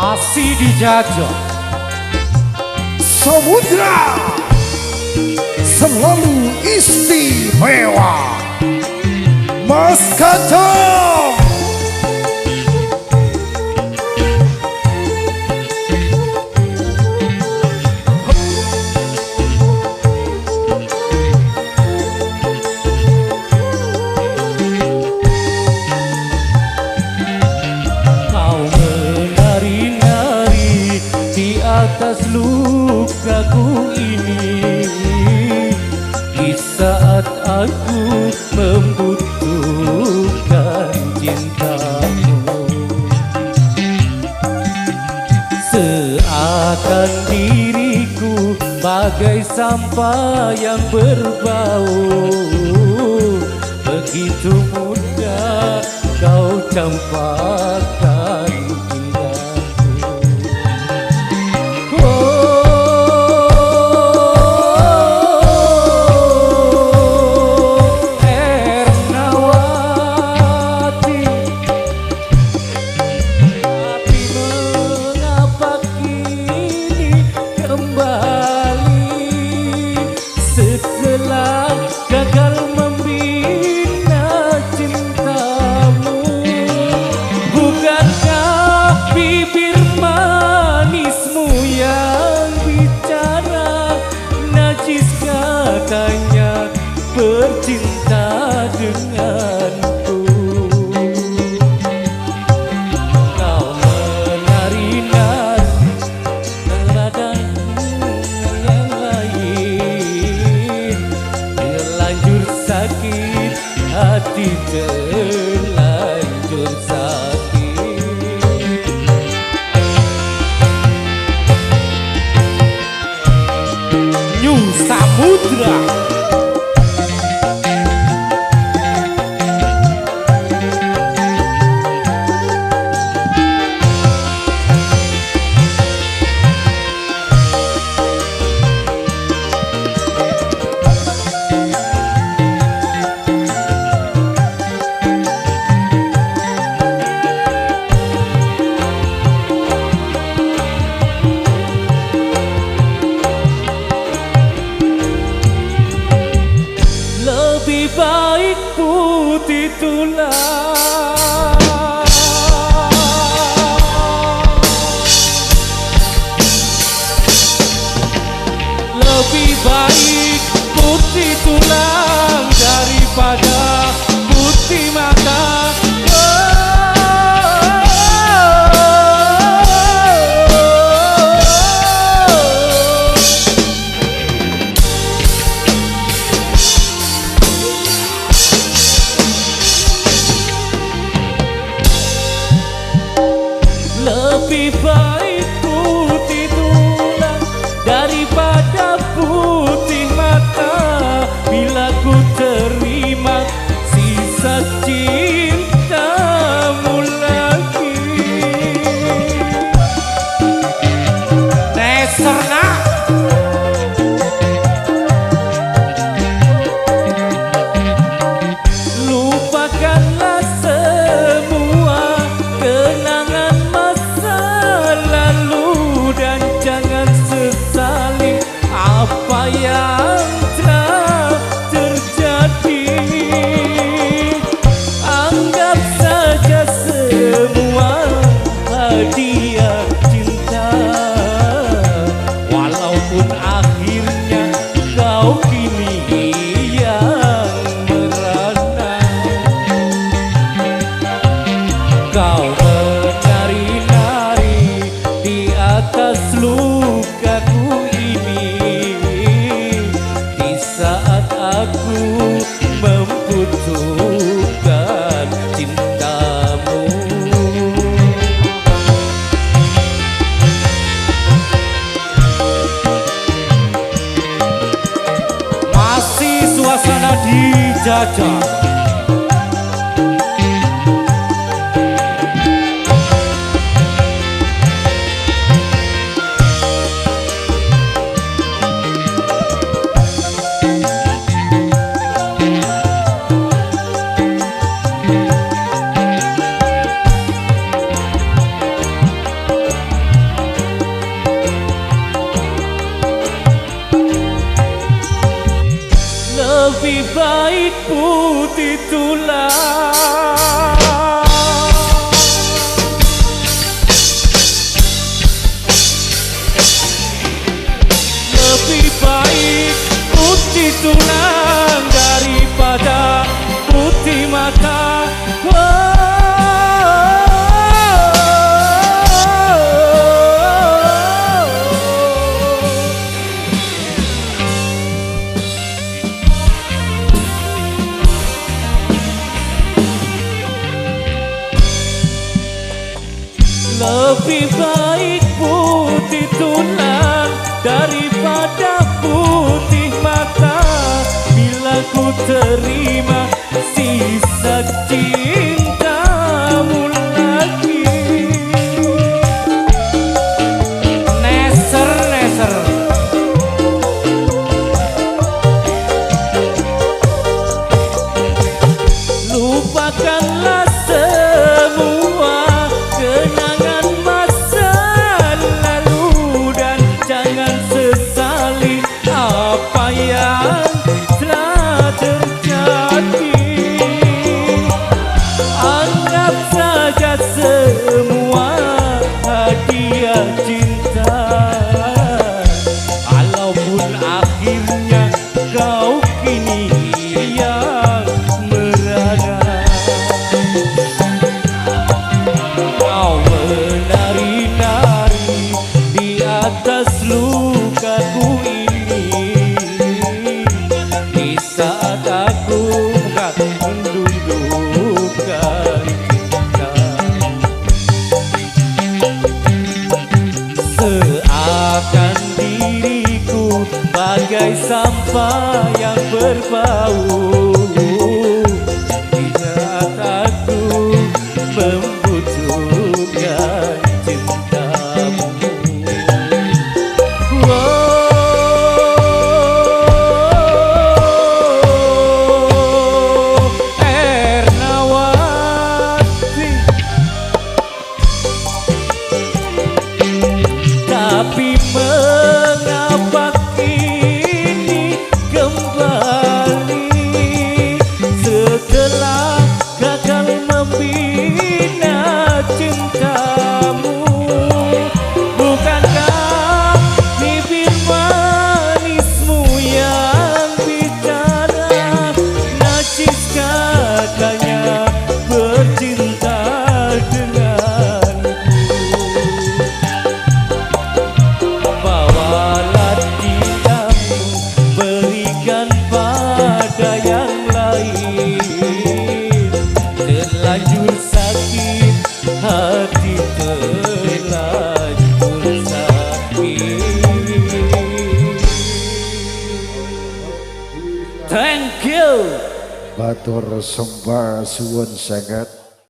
masih dijajah. Samudra selalu istimewa. Mas Kacang. Atas lukaku ini, di saat aku membutuhkan cintamu, seakan diriku bagai sampah yang berbau. Begitu mudah kau campakkan katanya bercinta denganku. Kau menari-nari terhadap yang lain, terlanjur sakit hati, terlanjur sakit. New Samudra. Lebih baik putih tulang, lebih baik putih tulang daripada putih mata. Lebih baik putih tulang daripada putih mata. Bila ku terima sisa cinta putih tulang. Lebih baik putih tulang daripada putih mata. Lebih baik putih tulang daripada putih mata. Bila ku terima sisa cintamu lagi. Neser, neser. Lupakanlah semua kenangan masa lalu dan jangan sesali apa yang telah terjadi. Anggap saja semua hadiah cinta, walaupun akhirnya kau kini yang merana. Kau menari-nari di atas lukaku ini, di saat aku mendudukkan cinta. Seakan diriku bagai sampah yang berbau di saat aku membutuhkan cintamu. Oh, Ernawati, tapi mengapa kini kembali setelah gagal membina cintamu? Bukankah bibir manismu yang bicara, najis katanya bercinta denganku? Bawalah cintamu, berikan pada yang lain. Terlanjur sakit hati, terlanjur sakit. Thank you. Batur sembah suwun sangat.